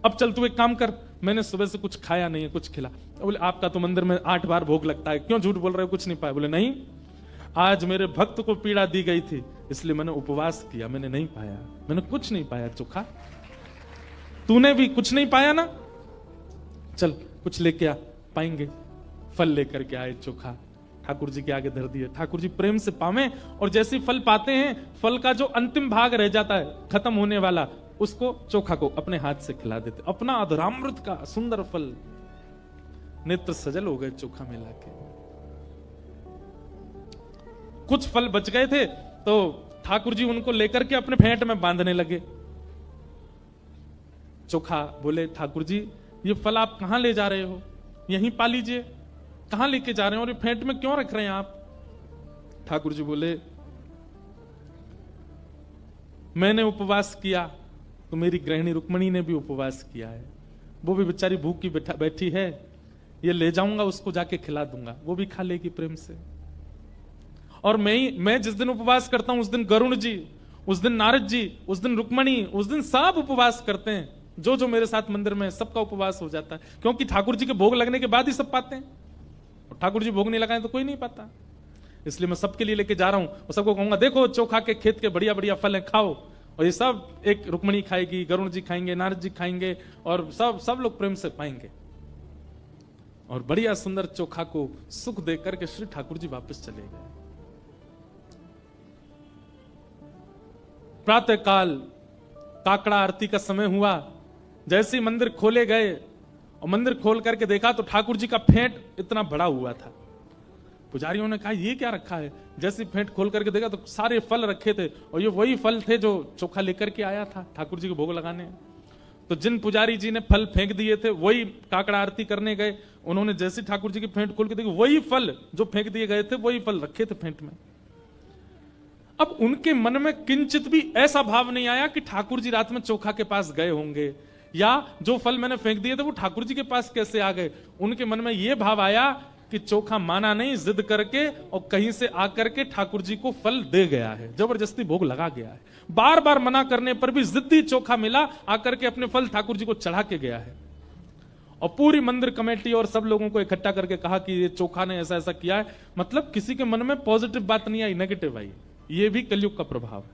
अब चल तू एक काम कर, मैंने सुबह से कुछ खाया नहीं है, कुछ खिला। बोले आपका तो मंदिर में 8 बार भोग लगता है, क्यों झूठ बोल रहे हो, कुछ नहीं पाया? बोले नहीं, आज मेरे भक्त को पीड़ा दी गई थी इसलिए मैंने उपवास किया, मैंने नहीं पाया, मैंने कुछ नहीं पाया। चोखा तूने भी कुछ नहीं पाया ना, चल कुछ लेके आ, पाएंगे। फल लेकर के आए, चोखा ठाकुर जी के आगे धर दिए। ठाकुर जी प्रेम से पावे, और जैसे फल पाते हैं, फल का जो अंतिम भाग रह जाता है खत्म होने वाला, उसको चोखा को अपने हाथ से खिला देते। अपना अधरामृत का सुंदर फल, नेत्र सजल हो गए चोखा मिला के। कुछ फल बच गए थे तो ठाकुर जी उनको लेकर के अपने फेंट में बांधने लगे। चोखा बोले ठाकुर जी ये फल आप कहां ले जा रहे हो, यहीं पा लीजिए, कहां लेके जा रहे हो और ये फेंट में क्यों रख रहे हैं आप? ठाकुर जी बोले मैंने उपवास किया तो मेरी गृहिणी रुक्मणी ने भी उपवास किया है, वो भी बेचारी भूख की बैठी है, ये ले जाऊंगा उसको जाके खिला दूंगा, वो भी खा लेगी प्रेम से। और मैं जिस दिन उपवास करता हूं उस दिन गरुण जी, उस दिन नारद जी, उस दिन रुक्मणी, उस दिन सब उपवास करते हैं। जो जो मेरे साथ मंदिर में सबका उपवास हो जाता है, क्योंकि ठाकुर जी के भोग लगने के बाद ही सब पाते हैं, और ठाकुर जी भोग नहीं लगाए तो कोई नहीं पाता। इसलिए मैं सबके लिए लेके जा रहा हूं और सबको कहूंगा देखो चोखा के खेत के बढ़िया बढ़िया फल है, खाओ। और ये सब एक रुक्मणी खाएगी, गरुण जी खाएंगे, नारद जी खाएंगे, और सब लोग प्रेम से पाएंगे। और बढ़िया सुंदर चोखा को सुख देकर के श्री ठाकुर जी वापस चले गए। प्रातः काल काकड़ा आरती का समय हुआ, जैसे ही मंदिर खोले गए और मंदिर खोल करके देखा तो ठाकुर जी का फेंट इतना बड़ा हुआ था। पुजारियों ने कहा ये क्या रखा है? जैसे फेंट खोल करके देखा तो सारे फल रखे थे, और ये वही फल थे जो चोखा लेकर के आया था ठाकुर जी को भोग लगाने। तो जिन पुजारी जी ने फल फेंक दिए थे वही काकड़ा आरती करने गए, उन्होंने जैसे ठाकुर जी की फेंट खोल के देखी वही फल जो फेंक दिए गए थे वही फल रखे थे फेंट में। अब उनके मन में किंचित भी ऐसा भाव नहीं आया कि ठाकुर जी रात में चोखा के पास गए होंगे, या जो फल मैंने फेंक दिए थे वो ठाकुर जी के पास कैसे आ गए। उनके मन में यह भाव आया कि चोखा माना नहीं, जिद करके और कहीं से आकर के ठाकुर जी को फल दे गया है, जबरदस्ती भोग लगा गया है। बार बार मना करने पर भी जिद्दी चोखा मिला, आकर के अपने फल ठाकुर जी को चढ़ा के गया है। और पूरी मंदिर कमेटी और सब लोगों को इकट्ठा करके कहा कि ये चोखा ने ऐसा ऐसा किया है। मतलब किसी के मन में पॉजिटिव बात नहीं आई, नेगेटिव आई। ये भी कलयुग का प्रभाव है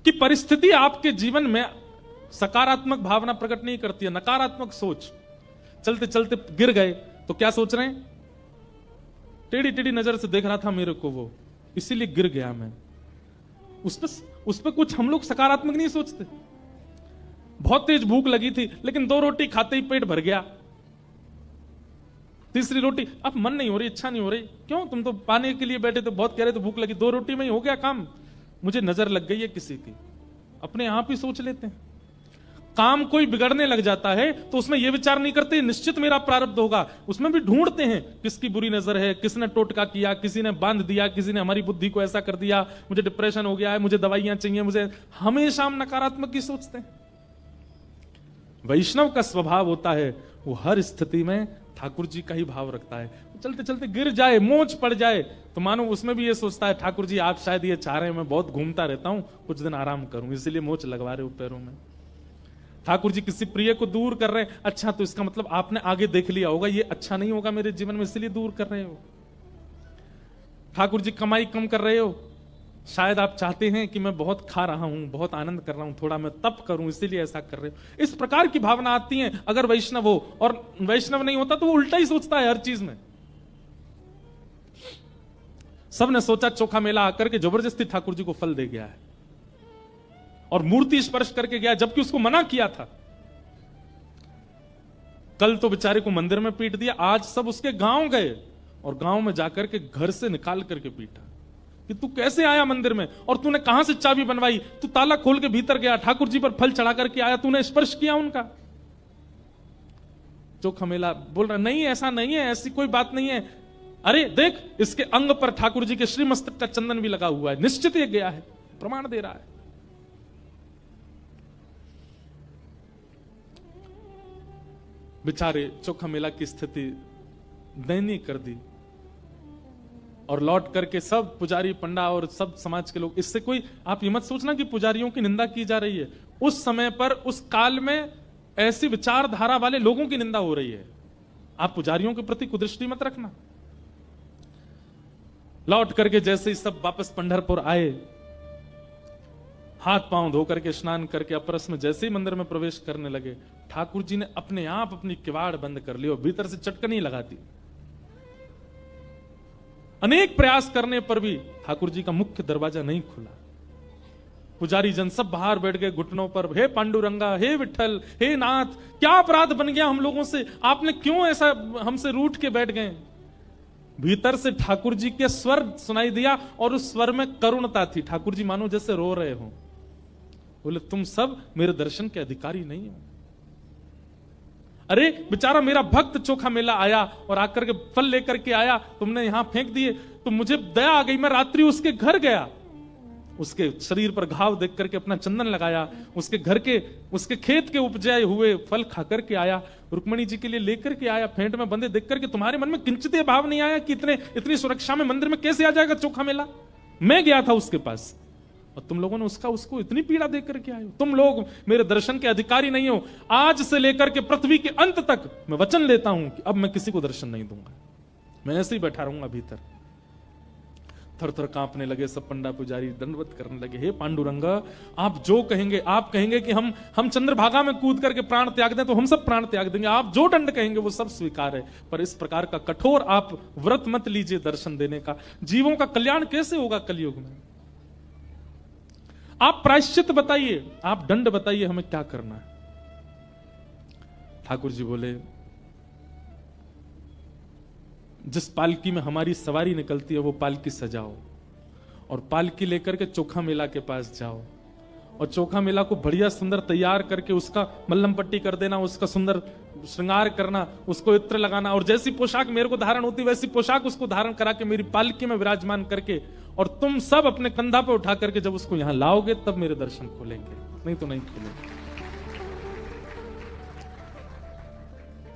कि परिस्थिति आपके जीवन में सकारात्मक भावना प्रकट नहीं करती है, नकारात्मक सोच। चलते चलते गिर गए तो क्या सोच रहे हैं? टेढ़ी टेढ़ी नजर से देख रहा था मेरे को वो, इसीलिए गिर गया मैं। उस पर कुछ हम लोग सकारात्मक नहीं सोचते। बहुत तेज भूख लगी थी, लेकिन 2 रोटी खाते ही पेट भर गया। तीसरी रोटी अब मन नहीं हो रही, इच्छा नहीं हो रही। क्यों? तुम तो पाने के लिए बैठे थे, बहुत कह रहे थे भूख लगी, 2 रोटी में ही हो गया काम। मुझे नजर लग गई है किसी की, अपने आप ही सोच लेते हैं। काम कोई बिगड़ने लग जाता है तो उसमें यह विचार नहीं करते निश्चित मेरा प्रारब्ध होगा, उसमें भी ढूंढते हैं किसकी बुरी नजर है, किसने टोटका किया, किसी ने बांध दिया, किसी ने हमारी बुद्धि को ऐसा कर दिया, मुझे डिप्रेशन हो गया है, मुझे दवाइयां चाहिए, मुझे। हमेशा हम नकारात्मक ही सोचते हैं। वैष्णव का स्वभाव होता है वो हर स्थिति में ठाकुर जी का ही भाव रखता है। चलते चलते गिर जाए, मोच पड़ जाए तो मानो उसमें भी ये सोचता है ठाकुर जी आप शायद ये चाह रहे हैं मैं बहुत घूमता रहता हूं, कुछ दिन आराम करूं, इसीलिए मोच लगवा रहे हो पैरों में। ठाकुर जी किसी प्रिय को दूर कर रहे हैं, अच्छा तो इसका मतलब आपने आगे देख लिया होगा ये अच्छा नहीं होगा मेरे जीवन में, इसलिए दूर कर रहे हो। ठाकुर जी कमाई कम कर रहे हो, शायद आप चाहते हैं कि मैं बहुत खा रहा हूं, बहुत आनंद कर रहा हूं, थोड़ा मैं तप करूं, इसीलिए ऐसा कर रहे हो। इस प्रकार की भावना आती है अगर वैष्णव हो, और वैष्णव नहीं होता तो वो उल्टा ही सोचता है हर चीज में। सबने सोचा चोखा मेला आकर के जबरदस्ती ठाकुर जी को फल दे गया है और मूर्ति स्पर्श करके गया, जबकि उसको मना किया था। कल तो बेचारे को मंदिर में पीट दिया, आज सब उसके गांव गए और गांव में जाकर के घर से निकाल करके पीटा कि तू कैसे आया मंदिर में और तूने कहां से चाबी बनवाई, तू ताला खोल के भीतर गया, ठाकुर जी पर फल चढ़ा करके आया, तूने स्पर्श किया उनका। चोखा मेला बोल रहा नहीं ऐसा नहीं है, ऐसी कोई बात नहीं है। अरे देख इसके अंग पर ठाकुर जी के श्री मस्तक का चंदन भी लगा हुआ है, निश्चित ये गया है, प्रमाण दे रहा है। बेचारे चोखा मेला की स्थिति दयनीय कर दी और लौट करके सब पुजारी पंडा और सब समाज के लोग, इससे कोई आप ये मत सोचना कि पुजारियों की निंदा की जा रही है, उस समय पर उस काल में ऐसी विचारधारा वाले लोगों की निंदा हो रही है। आप पुजारियों के प्रति कुदृष्टि मत रखना। लौट करके जैसे ही सब वापस पंढरपुर आए, हाथ पांव धो करके स्नान करके अपरस में जैसे ही मंदिर में प्रवेश करने लगे, ठाकुर जी ने अपने आप अपनी किवाड़ बंद कर ली और भीतर से चटकनी लगा दी। अनेक प्रयास करने पर भी ठाकुर जी का मुख्य दरवाजा नहीं खुला। पुजारी जन सब बाहर बैठ गए घुटनों पर, हे पांडुरंगा, हे विठल, हे नाथ, क्या अपराध बन गया हम लोगों से, आपने क्यों ऐसा हमसे रूठ के बैठ गए। भीतर से ठाकुर जी के स्वर सुनाई दिया और उस स्वर में करुणता थी। ठाकुर जी मानो जैसे रो रहे हो, बोले तुम सब मेरे दर्शन के अधिकारी नहीं हो। अरे बेचारा मेरा भक्त चोखा मेला आया और आकर के फल लेकर के आया, तुमने यहां फेंक दिए, तो मुझे दया आ गई, मैं रात्रि उसके घर गया, उसके शरीर पर घाव देख करके अपना चंदन लगाया, उसके घर के उसके खेत के उपजाए हुए फल खा करके आया, रुक्मणी जी के लिए लेकर के आया, फेंट में बंधे देख करके तुम्हारे मन में किंचित भाव नहीं आया कि इतनी सुरक्षा में मंदिर में कैसे आ जाएगा चोखा मेला। मैं गया था उसके पास और तुम लोगों ने उसको इतनी पीड़ा देकर करके आए हो। तुम लोग मेरे दर्शन के अधिकारी नहीं हो। आज से लेकर के पृथ्वी के अंत तक मैं वचन लेता हूं कि अब मैं किसी को दर्शन नहीं दूंगा, मैं ऐसे ही बैठा रहूंगा भीतर। थर थर कांपने लगे सब पंडा पुजारी, दंडवत करने लगे, हे पांडुरंगा आप जो कहेंगे, आप कहेंगे कि हम चंद्रभागा में कूद करके प्राण त्याग दें तो हम सब प्राण त्याग देंगे, आप जो दंड कहेंगे वो सब स्वीकार है, पर इस प्रकार का कठोर आप व्रत मत लीजिए दर्शन देने का। जीवों का कल्याण कैसे होगा कलयुग में। आप प्रायश्चित बताइए, आप दंड बताइए, हमें क्या करना है। ठाकुर जी बोले जिस पालकी में हमारी सवारी निकलती है वो पालकी सजाओ और पालकी लेकर के चोखा मेला के पास जाओ और चोखा मेला को बढ़िया सुंदर तैयार करके उसका मल्लम पट्टी कर देना, उसका सुंदर श्रृंगार करना, उसको इत्र लगाना और जैसी पोशाक मेरे को धारण होती वैसी पोशाक उसको धारण करा के मेरी पालकी में विराजमान करके, और तुम सब अपने कंधा पे उठा करके जब उसको यहां लाओगे तब मेरे दर्शन खोलेंगे, नहीं तो नहीं खोलेंगे।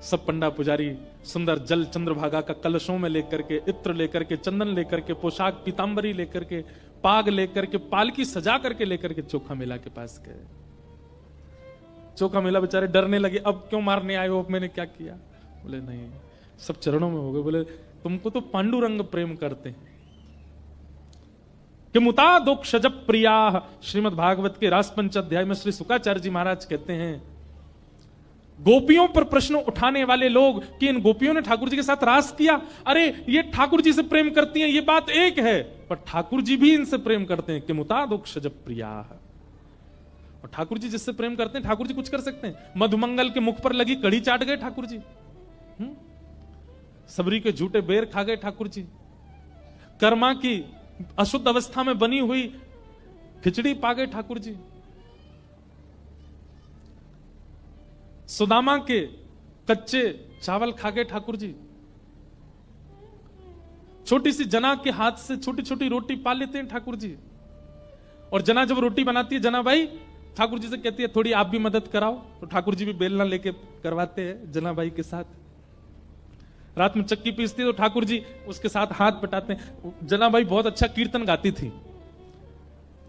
सब पंडा पुजारी सुंदर जल चंद्रभागा का कलशों में लेकर के, इत्र लेकर के, चंदन लेकर के, पोशाक पीतांबरी लेकर के, पाग लेकर के, पालकी सजा करके लेकर के चोखा मेला के पास गए। चोखा मेला बेचारे डरने लगे, अब क्यों मारने आए हो, अब मैंने क्या किया। बोले नहीं, सब चरणों में हो गए। बोले तुमको तो पांडुरंग प्रेम करते हैं, कि मुतादोक्षज प्रिया। श्रीमद् भागवत के रास पंच अध्याय में श्री शुकाचार्य जी महाराज कहते हैं, गोपियों पर प्रश्न उठाने वाले लोग कि इन गोपियों ने ठाकुर जी के साथ रास किया, अरे ये ठाकुर जी से प्रेम करती हैं, ये बात एक है, पर ठाकुर जी भी इनसे प्रेम करते हैं कि मुतादोक्षज प्रिया। और ठाकुर जी जिससे प्रेम करते हैं ठाकुर जी कुछ कर सकते हैं। मधुमंगल के मुख पर लगी कड़ी चाट गए ठाकुर जी, सबरी के झूठे बेर खा गए ठाकुर जी, कर्मा की अशुद्ध अवस्था में बनी हुई खिचड़ी पा गए ठाकुर जी, सुदामा के कच्चे चावल खा गए ठाकुर जी, छोटी सी जना के हाथ से छोटी छोटी रोटी पा लेते हैं ठाकुर जी। और जना जब रोटी बनाती है, जना भाई ठाकुर जी से कहती है थोड़ी आप भी मदद कराओ, तो ठाकुर जी भी बेलना लेके करवाते हैं जना भाई के साथ। रात में चक्की पीसती है तो ठाकुर जी उसके साथ हाथ बटाते हैं। जना भाई बहुत अच्छा कीर्तन गाती थी,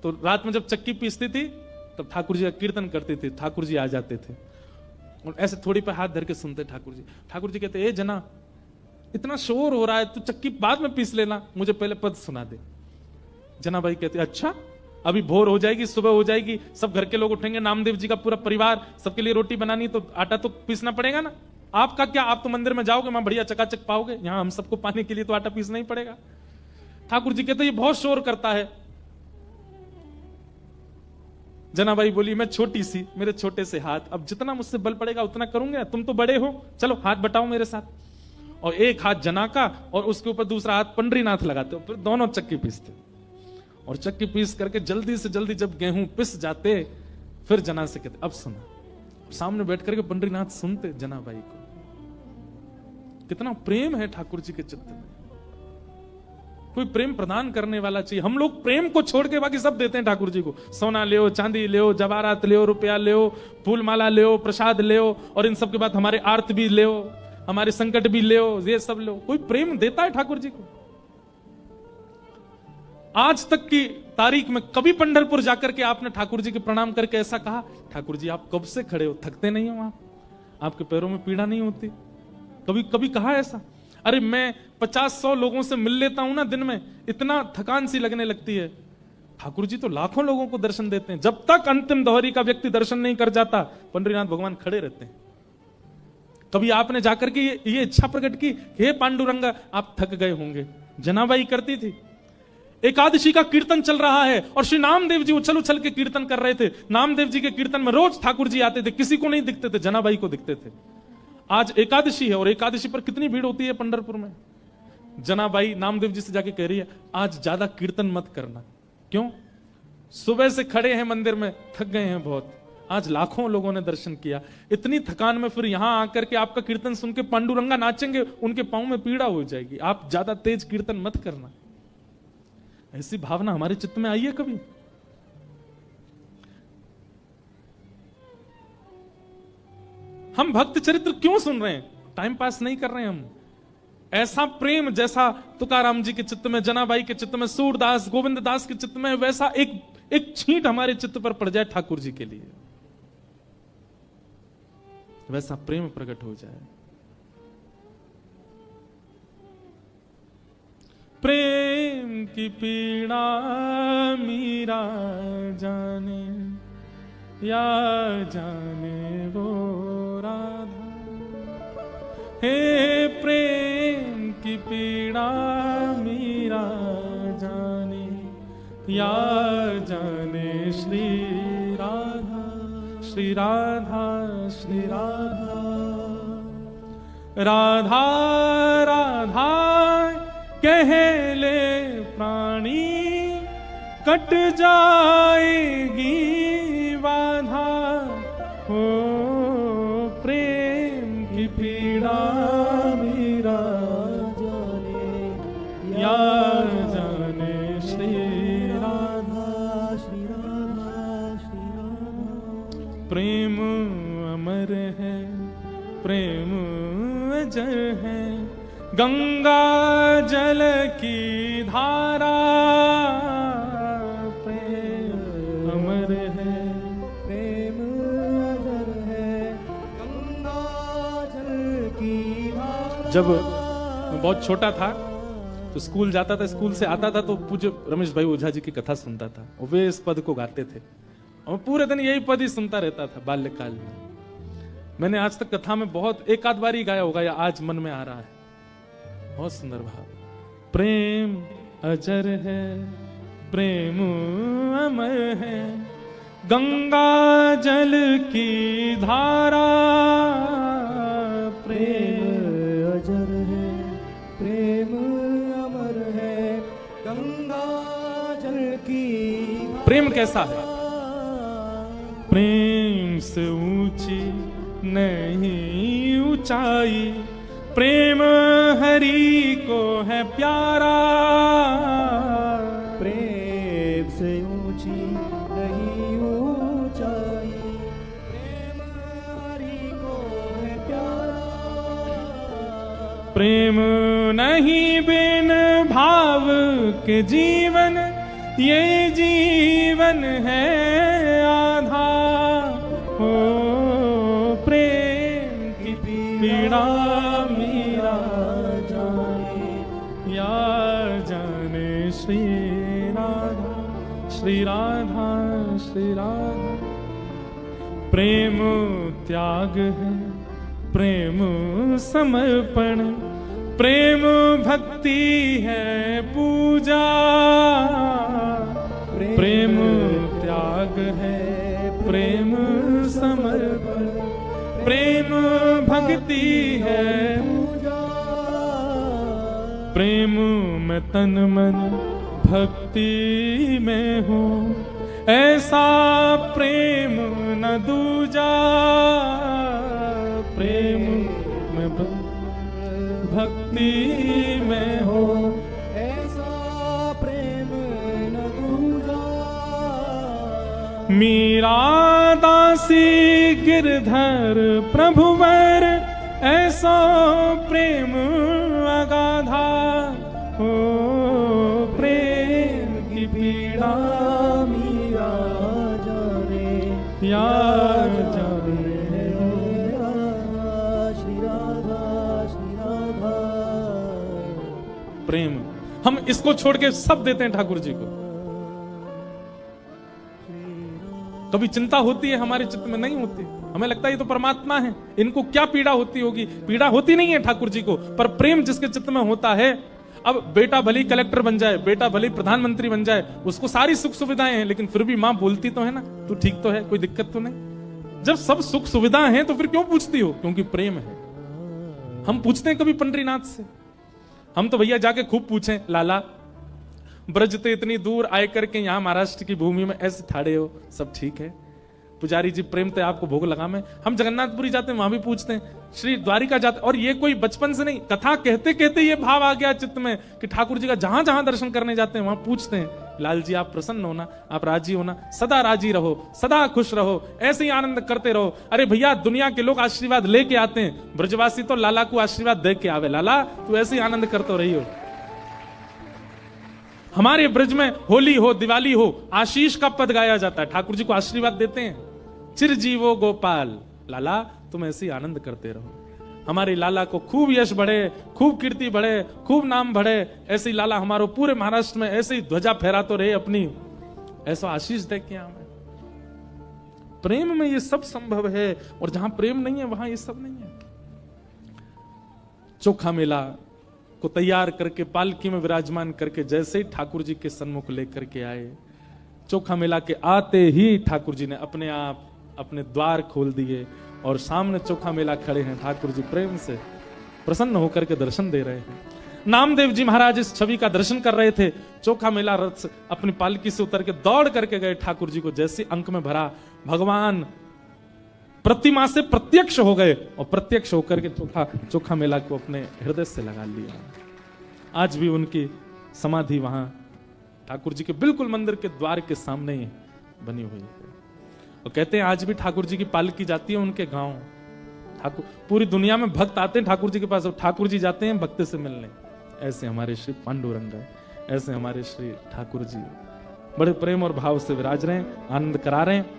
तो रात में जब चक्की पीसती थी तब ठाकुर जी का कीर्तन करते थे, ठाकुर जी आ जाते थे और ऐसे थोड़ी पे हाथ धर के सुनते ठाकुर जी। ठाकुर जी कहते, ए जना इतना शोर हो रहा है, तू चक्की बाद में पीस लेना, मुझे पहले पद सुना दे। जना भाई कहते, अच्छा अभी भोर हो जाएगी, सुबह हो जाएगी, सब घर के लोग उठेंगे, नामदेव जी का पूरा परिवार, सबके लिए रोटी बनानी, तो आटा तो पीसना पड़ेगा ना। आपका क्या, आप तो मंदिर में जाओगे, वहां बढ़िया चकाचक पाओगे, यहां हम सबको पाने के लिए तो आटा पीसना ही पड़ेगा। ठाकुर जी कहते, ये बहुत शोर करता है। जनाबाई बोली, मैं छोटी सी, मेरे छोटे से हाथ, अब जितना मुझसे बल पड़ेगा उतना करूंगा, तुम तो बड़े हो, चलो हाथ बटाओ मेरे साथ। और एक हाथ जना का और उसके ऊपर दूसरा हाथ पंडरीनाथ लगाते हो, फिर दोनों चक्की पीसते। और चक्की पीस करके जल्दी से जल्दी जब गेहूं पिस जाते, फिर जना से कहते, अब सुना। सामने बैठ करके पंडरीनाथ सुनते जनाबाई को। कितना प्रेम है ठाकुर जी के चित्त में। कोई प्रेम प्रदान करने वाला चाहिए। हम लोग प्रेम को छोड़ के बाकी सब देते हैं ठाकुर जी को। सोना ले, चांदी ले, जवाहरात ले, रुपया ले, फूल माला ले, प्रसाद ले, और इन सब के बाद हमारे आर्त भी ले, हमारे संकट भी ले, ये सब ले। कोई प्रेम देता है ठाकुर जी को? आज तक की तारीख में कभी पंढरपुर जाकर के आपने ठाकुर जी के प्रणाम करके ऐसा कहा, ठाकुर जी आप कब से खड़े हो, थकते नहीं हो आप, आपके पैरों में पीड़ा नहीं होती? कभी कभी कहा ऐसा? अरे मैं 50-100 लोगों से मिल लेता हूं ना दिन में, इतना थकान सी लगने लगती है। ठाकुर जी तो लाखों लोगों को दर्शन देते हैं। जब तक अंतिम दोहरी का व्यक्ति दर्शन नहीं कर जाता, पंडरीनाथ भगवान खड़े रहते हैं। कभी आपने जाकर के ये इच्छा प्रकट की, हे पांडुरंगा आप थक गए होंगे? जनाबाई करती थी। एकादशी का कीर्तन चल रहा है और श्री नामदेव जी उछल उछल के कीर्तन कर रहे थे। नामदेव जी के कीर्तन में रोज ठाकुर जी आते थे, किसी को नहीं दिखते थे, जनाबाई को दिखते थे। आज एकादशी है और एकादशी पर कितनी भीड़ होती है पंढरपुर में। जनाबाई नामदेव जी से जाके कह रही है, आज ज्यादा कीर्तन मत करना। क्यों? सुबह से खड़े हैं मंदिर में, थक गए हैं बहुत, आज लाखों लोगों ने दर्शन किया, इतनी थकान में फिर यहां आकर के आपका कीर्तन सुन के पांडुरंगा नाचेंगे, उनके पांव में पीड़ा हो जाएगी। आप ज्यादा तेज कीर्तन मत करना। ऐसी भावना हमारे चित्त में आई है कभी? हम भक्त चरित्र क्यों सुन रहे हैं? टाइम पास नहीं कर रहे हैं हम। ऐसा प्रेम जैसा तुकाराम जी के चित्त में, जनाबाई के चित्त में, सूरदास गोविंद दास के चित्त में, वैसा एक छींट हमारे चित्त पर पड़ जाए ठाकुर जी के लिए, वैसा प्रेम प्रकट हो जाए। प्रेम की पीड़ा मीरा जाने, या जाने वो राधा। हे प्रेम की पीड़ा मीरा जाने, या जाने श्री राधा, श्री राधा, श्री राधा। राधा राधा कह ले प्राणी, कट जाएगी बाधा। हो प्रेम की पीड़ा मीरा जाने, या जाने श्री राधा, श्री राधा, श्री राधा। प्रेम अमर है, प्रेम अजर है, गंगा जल की धारा। प्रेम अमर है, प्रेम अजर है, गंगा जल की धारा। जब मैं बहुत छोटा था तो स्कूल जाता था, स्कूल से आता था तो पूज्य रमेश भाई ओझा जी की कथा सुनता था और वे इस पद को गाते थे और पूरे दिन यही पद ही सुनता रहता था बाल्यकाल में। मैंने आज तक कथा में बहुत एक आध बार ही गाया होगा या आज मन में आ रहा है। बहुत सुंदर भाव। प्रेम अजर है, प्रेम अमर है, गंगा जल की धारा। प्रेम अजर है, प्रेम अमर है, गंगा जल की। प्रेम कैसा है? प्रेम से ऊंची नहीं ऊंचाई, प्रेम हरि को है प्यारा। प्रेम से ऊंची नहीं ऊंचाई, प्रेम हरि को है प्यारा। प्रेम नहीं बिन भाव के जीवन, ये जीवन है आधा। हो प्रेम की पीड़ा मीरा जाने, या जाने श्री राधा, श्री राधा, श्री राधा। प्रेम त्याग है, प्रेम समर्पण, प्रेम भक्ति है पूजा। प्रेम त्याग है, प्रेम समर्पण, प्रेम भक्ति है पूजा। प्रेम में तन मन भक्ति में हूँ, ऐसा प्रेम न दूजा। प्रेम में भक्ति में हो, ऐसा प्रेम न दूजा। मीरा दासी गिरधर प्रभुवर, ऐसा प्रेम अगाधा। हो प्रेम की पीड़ा मीरा जाने, या जाने। श्री राधा, श्री राधा। प्रेम हम इसको छोड़ के सब देते हैं ठाकुर जी को। कभी चिंता होती है हमारे चित्त में? नहीं होती। हमें लगता है ये तो परमात्मा है, इनको क्या पीड़ा होती होगी। पीड़ा होती नहीं है ठाकुर जी को, पर प्रेम जिसके चित्त में होता है। अब बेटा भले कलेक्टर बन जाए, बेटा भले प्रधानमंत्री बन जाए, उसको सारी सुख सुविधाएं हैं, लेकिन फिर भी मां बोलती तो है ना, तू ठीक तो है, कोई दिक्कत तो नहीं। जब सब सुख सुविधाएं हैं तो फिर क्यों पूछती हो? क्योंकि प्रेम है। हम पूछते हैं कभी पंडरीनाथ से? हम तो भैया जाके खूब पूछें, लाला ब्रज ते इतनी दूर आए करके यहाँ महाराष्ट्र की भूमि में ऐसे ठाड़े हो, सब ठीक है? पुजारी जी प्रेम ते आपको भोग लगा में। हम जगन्नाथपुरी जाते हैं, वहां भी पूछते हैं, श्री द्वारिका जाते, और ये कोई बचपन से नहीं, कथा कहते कहते ये भाव आ गया चित्त में कि ठाकुर जी का जहां जहां दर्शन करने जाते हैं वहां पूछते हैं, लाल जी आप प्रसन्न हो ना, आप राजी हो ना, सदा राजी रहो, सदा खुश रहो, ऐसे ही आनंद करते रहो। अरे भैया दुनिया के लोग आशीर्वाद लेके आते हैं, ब्रजवासी तो लाला को आशीर्वाद दे के आवे। लाला तू ऐसे ही आनंद करते रही हो। हमारे ब्रज में होली हो, दिवाली हो, आशीष का पद गाया जाता है, ठाकुर जी को आशीर्वाद देते हैं, चिरजीवो गोपाल। लाला तुम ऐसे ही आनंद करते रहो, हमारे लाला को खूब यश बढ़े, खूब कीर्ति बढ़े, खूब नाम बढ़े। ऐसे ही लाला हमारो पूरे महाराष्ट्र में ऐसे ही ध्वजा फहरा तो रहे अपनी, ऐसा आशीष दे के हमें। प्रेम में ये सब संभव है, और जहां प्रेम नहीं है वहां ये सब नहीं है। चोखा मेला को तैयार करके पालकी में विराजमान करके जैसे ही ठाकुर जी के सन्मुख लेकर के आए, चोखा मेला के आते ही ठाकुर जी ने अपने आप अपने द्वार खोल दिए और सामने चोखा मेला खड़े हैं। ठाकुर जी प्रेम से प्रसन्न होकर के दर्शन दे रहे हैं। नामदेव जी महाराज इस छवि का दर्शन कर रहे थे। चोखा मेला रथ अपनी पालकी से उतर के दौड़ करके गए ठाकुर जी को जैसे अंक में भरा, भगवान प्रतिमा से प्रत्यक्ष हो गए और प्रत्यक्ष होकर के चोखा मेला को अपने हृदय से लगा लिया। आज भी उनकी समाधि वहां ठाकुर जी के बिल्कुल मंदिर के द्वार के सामने ही बनी हुई है। और कहते हैं आज भी ठाकुर जी की पालकी जाती है उनके गांव। ठाकुर पूरी दुनिया में भक्त आते हैं ठाकुर जी के पास, और ठाकुर जी जाते हैं भक्त से मिलने। ऐसे हमारे श्री पांडुरंग, ऐसे हमारे श्री ठाकुर जी बड़े प्रेम और भाव से विराज रहे हैं, आनंद करा रहे हैं।